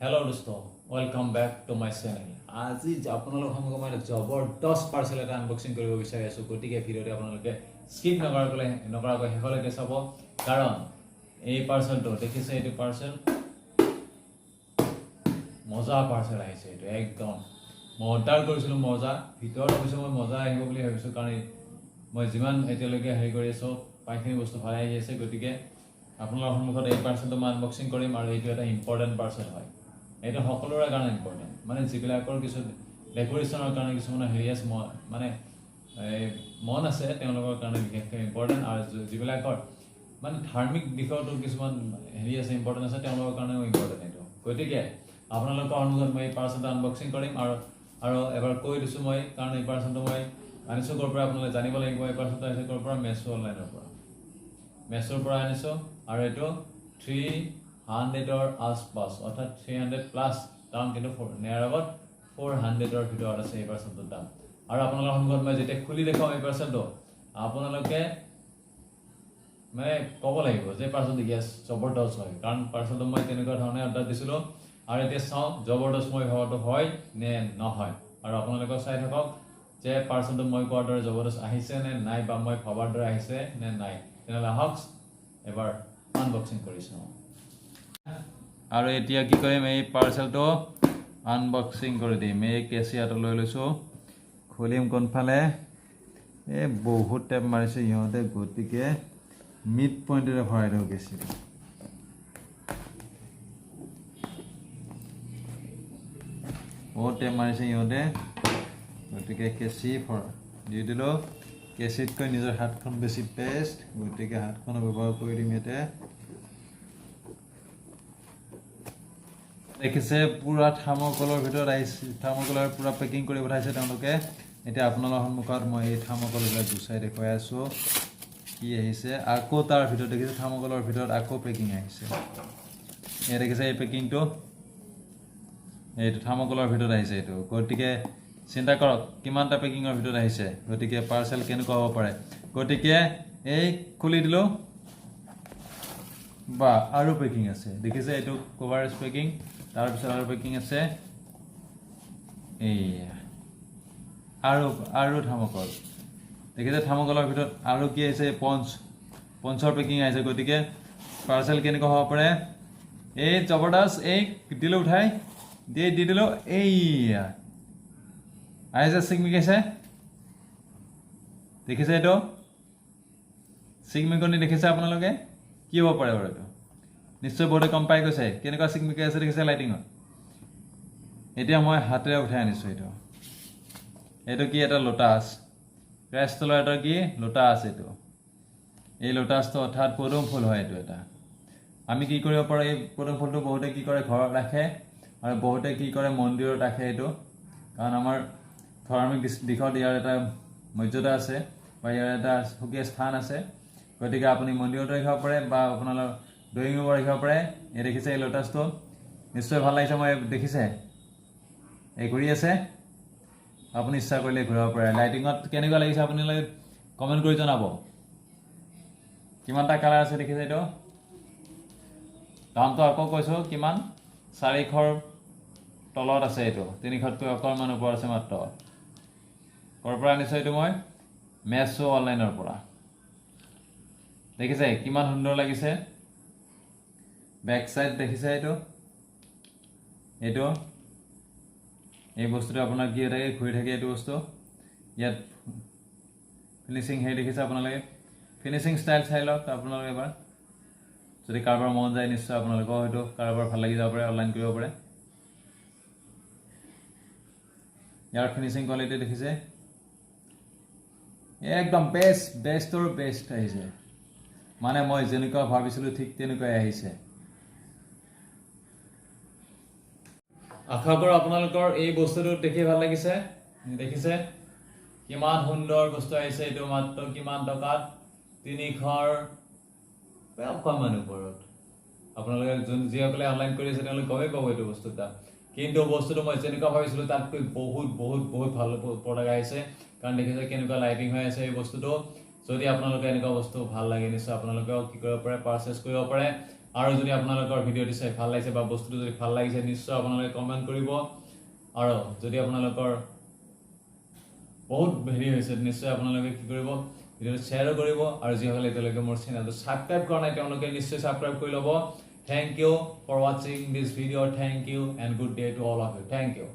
Hello dosto, welcome back to my channel. আজি আপোনালোক সমগ্ৰ মানে জবৰদস্ত পাৰ্সেল এটা আনবক্সিং কৰিব বিচাৰি আছো গতিকে ভিডিওটো আপোনালোকে স্কিপ নকৰাকৈ শেষলৈকে চাব কাৰণ এই পাৰ্সেলটো দেখিছে এইটো পাৰ্সেল মজা পাৰ্সেল আহিছে এইটো একদম মই অৰ্ডাৰ কৰিছিলো মজা ভিতৰত অৱশ্যে মই মজা আহিব বুলি ভাবিছো কাৰণ মই যিমান এতিয়ালৈকে হেৰি কৰি আছো পাইখিনি বস্তু ভালে আহি আছে গতিকে আপোনালোকৰ সন্মুখত এই পাৰ্সেলটো মই আনবক্সিং কৰিম আৰু এইটো এটা ইম্পৰ্টেন্ট পাৰ্সেল হয় এটা সকলোৰে কাৰণে ইম্পৰ্টেন্ট মানে যিবিলাকৰ কিছু ডেকোৰেশ্যনৰ কাৰণে কিছুমান হেৰি আছে মানে মন আছে তেওঁলোকৰ কাৰণে বিশেষকৈ ইম্পৰ্টেন্ট আৰু যিবিলাকৰ মানে ধাৰ্মিক দিশতো কিছুমান হেৰি আছে ইম্পৰ্টেন্ট আছে তেওঁলোকৰ কাৰণেও ইম্পৰ্টেন্ট এইটো গতিকে আপোনালোকৰ সন্মুখত মই এই পাৰ্সেলটো আনবক্সিং কৰিম আৰু এবাৰ কৈ দিছো মই কাৰণ এই পাৰ্সেলটো মই আনিছো ক'ৰ পৰা আপোনালোকে জানিব লাগিব এই পাৰ্সেলটো আহিছে ক'ৰ পৰা মেছো অনলাইনৰ পৰা মেছোৰ পৰা আনিছো আৰু এইটো 300ৰ আশপাশ অৰ্থাৎ 300 প্লাস দাম কিন্তু নেয়াৰ আবাউট 400ৰ ভিতৰত আছে এই পাৰ্সেলটোৰ দাম আৰু আপোনালোকৰ সন্মুখত মই যেতিয়া খুলি দেখাম এই পাৰ্সেলটো আপোনালোকে মানে ক'ব লাগিব যে পাৰ্সেলটো গেছ জবৰদস্ত হয় কাৰণ পাৰ্সেলটো মই তেনেকুৱা ধৰণে অৰ্ডাৰ দিছিলো আৰু এতিয়া চাও জবৰদস্ত মই ভাৱটো হয় নে নহয় আৰু আপোনালোকে চাই থাকক যে পাৰ্সেলটো মই কোৱাৰ দৰে জবৰদস্ত আহিছে নে নাই বা মই ভাবাৰ দৰে আহিছে নে নাই তেনেহ'লে আহক এবাৰ আনবক্সিং কৰিছো আৰু এতিয়া কি কৰিম এই পাৰ্সেলটো আনবক্সিং কৰি দিম এই কেচিয়াটো লৈ লৈছো খুলিম কোনফালে এই বহুত টেপ মাৰিছে ইহঁতে গতিকে মিড পইণ্টৰে ভৰাই দিওঁ কেচিটো বহুত টেপ মাৰিছে ইহঁতে গতিকে কেচি দি দিলোঁ কেচিতকৈ নিজৰ হাতখন বেছি বেষ্ট গতিকে হাতখন ব্যৱহাৰ কৰি দিম ইয়াতে দেখিছে পুৰা থাৰ্মকলৰ ভিতৰত আহিছে থাৰ্মকলৰ পুৰা পেকিং কৰি পঠাইছে তেওঁলোকে এতিয়া আপোনালোকৰ সন্মুখত মই এই থাৰ্মকলবিলাক গুচাই দেখুৱাই আছো কি আহিছে আকৌ তাৰ ভিতৰত দেখিছে থাৰ্মকলৰ ভিতৰত আকৌ পেকিং আহিছে এই দেখিছে এই পেকিংটো এইটো থাৰ্মকলৰ ভিতৰত আহিছে এইটো গতিকে চিন্তা কৰক কিমানটা পেকিংৰ ভিতৰত আহিছে গতিকে পাৰ্সেল কেনেকুৱা হ'ব পাৰে গতিকে এই খুলি দিলো বা আৰু পেকিং আছে দেখিছে এইটো কভাৰেজ পেকিং তাৰ পিছত আৰু পেকিং আছে এইয়া আৰু থাৰ্মকল দেখিছে থাৰ্মকলৰ ভিতৰত আৰু কি আছে পঞ্চৰ পেকিং আহিছে গতিকে পাৰ্সেল কেনেকুৱা হ'ব পাৰে এই জবৰদস্ত এই দিলো উঠাই দি দিলো এইয়া আহিছে চিকমিকাইছে দেখিছে এইটো চিকমিকনি দেখিছে আপোনালোকে কি হ'ব পাৰে বাৰু এইটো নিশ্চয় বহুতে গম পাই গৈছে কেনেকুৱা চিকমিকাই আছে দেখিছে লাইটিঙত এতিয়া মই হাতেৰে উঠাই আনিছো এইটো কি এটা লোটাছ ক্ৰাইষ্টলৰ এটা কি লোটাছ এইটো এই লোটাছটো অৰ্থাৎ পদুম ফুল হয় এইটো এটা আমি কি কৰিব পাৰোঁ এই পদুম ফুলটো বহুতে কি কৰে ঘৰত ৰাখে আৰু বহুতে কি কৰে মন্দিৰত ৰাখে এইটো কাৰণ আমাৰ ধাৰ্মিক দিশত ইয়াৰ এটা মৰ্যাদা আছে বা ইয়াৰ এটা সুকীয়া স্থান আছে গতিকে আপুনি মন্দিৰত ৰাখিব পাৰে বা আপোনালোকৰ ড্ৰয়িং ৰুমত ৰাখিব পাৰে এই দেখিছে এই লোটাছটো নিশ্চয় ভাল লাগিছে মই দেখিছে এই ঘূৰি আছে আপুনি ইচ্ছা কৰিলে ঘূৰাব পাৰে লাইটিঙত কেনেকুৱা লাগিছে আপোনালোকে কমেণ্ট কৰি জনাব কিমানটা কালাৰ আছে দেখিছে এইটো দামটো আকৌ কৈছোঁ কিমান 400ৰ তলত আছে এইটো 300তকৈ অকণমান ওপৰত আছে মাত্ৰ ক'ৰ পৰা আনিছোঁ এইটো মই মেছো অনলাইনৰ পৰা দেখিছে কিমান সুন্দৰ লাগিছে বেক সাইড দেখিছে এইটো এই বস্তুটো আপোনাৰ কি থাকে ঘূৰি থাকে এইটো বস্তু ইয়াত ফিনিচিং হেৰি দেখিছে আপোনালোকে ফিনিচিং ষ্টাইল চাই লওক আপোনালোকে এবাৰ যদি কাৰোবাৰ মন যায় নিশ্চয় আপোনালোকৰ হয়তো কাৰোবাৰ ভাল লাগি যাব পাৰে অনলাইন কৰিব পাৰে ইয়াৰ ফিনিচিং কোৱালিটি দেখিছে একদম বেষ্টৰ বেষ্ট আহিছে মানে মই যেনেকুৱা ভাবিছিলোঁ ঠিক তেনেকুৱাই আহিছে আশা কৰোঁ আপোনালোকৰ এই বস্তুটো দেখি ভাল লাগিছে দেখিছে কিমান সুন্দৰ বস্তু আহিছে এইটো মাত্ৰ কিমান টকাত 300ৰ অকণমান ওপৰত আপোনালোকে যিসকলে অনলাইন কৰি আছে তেওঁলোকে গমেই পাব এইটো বস্তুৰ দাম কিন্তু বস্তুটো মই যেনেকুৱা ভাবিছিলোঁ তাতকৈ বহুত ভাল প্ৰডাক্ট আহিছে কাৰণ দেখিছে কেনেকুৱা লাইটিং হৈ আছে এই বস্তুটো যদি আপোনালোকে এনেকুৱা বস্তু ভাল লাগে নিশ্চয় আপোনালোকেও কি কৰিব পাৰে পাৰচেজ কৰিব পাৰে আৰু যদি আপোনালোকৰ ভিডিঅ'টো চাই ভাল লাগিছে বা বস্তুটো যদি ভাল লাগিছে নিশ্চয় আপোনালোকে কমেণ্ট কৰিব আৰু যদি আপোনালোকৰ বহুত হেৰি হৈছে নিশ্চয় আপোনালোকে কি কৰিব ভিডিঅ'টো শ্বেয়াৰো কৰিব আৰু যিসকলে এতিয়ালৈকে মোৰ চেনেলটো ছাবস্ক্ৰাইব কৰা নাই তেওঁলোকে নিশ্চয় ছাবস্ক্ৰাইব কৰি ল'ব Thank you for watching this video. Thank you and good day to all of you. Thank you.